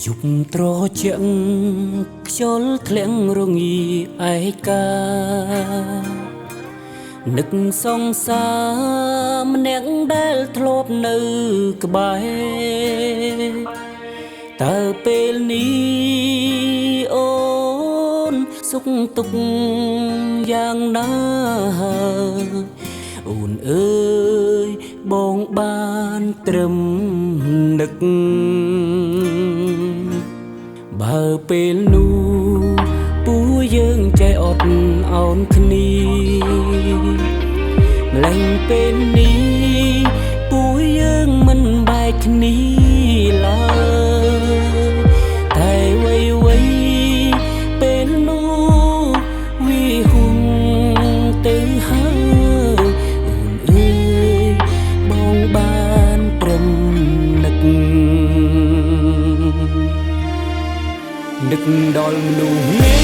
យប់ត្រជាក់ខ្យល់ធ្លាក់រងាឯកានឹកសង្សារម្នាក់ដែលធ្លាប់នៅក្បែរតើពេលនេះអូនសុខទុក្ខយ៉ាងណាអូនអើយបងបានត្រឹមនឹកបើពេលនោះពួកយើងចេះអត់ឱនគ្នាម្លេះពេលនេះពួកយើងមិនបែកគ្នាឡើយតែវ័យពេលនោះវាហួងទៅហើយអូនអើយបងបានព្រមនឹកដល់មនុស្សនេះ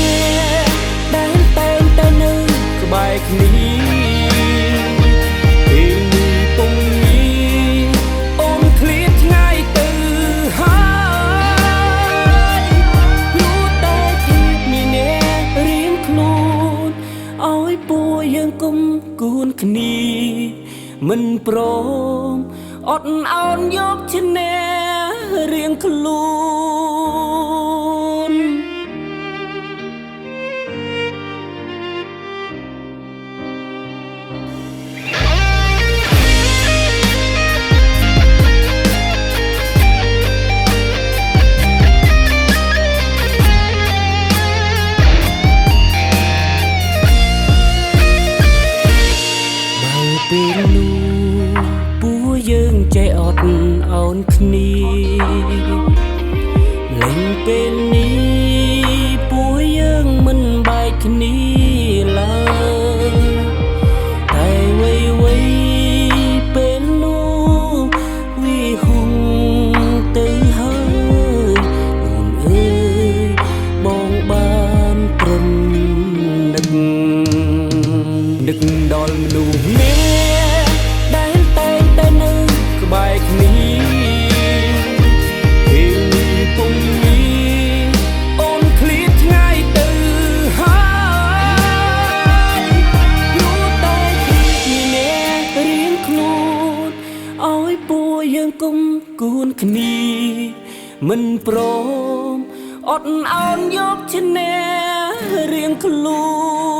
ដែលតែងតែនៅក្បែរគ្នាពេលនេះពុំមានអូនឃ្លាតឆ្ងាយទៅហើយព្រោះតែភាពមានអ្នករៀងខ្លួនឲ្យពួកយើងគុំគួនគ្នាមិនព្រមអត់ឱនយកឈ្នះរៀងខ្លួនពេលនោះពួកយើងចេះអត់ឱនគ្នាលេងពេលនេះពួកយើងមិនបែកគ្នាឡើយតែវ័យពេលនោះវាហួងទៅហើយអូនអើយបងបានព្រមនឹកដល់មនុស្សនេះដែលតែងតែនៅក្បែរគ្នាពេលនេះពុំមានអូនឃ្លាតឆ្ងាយទៅហើយព្រោះតែភាពមានអ្នករៀងខ្លួនឲ្យពួកយើងគុំគួនគ្នាមិនព្រមអត់ឱនយកឈ្នះរៀងខ្លួន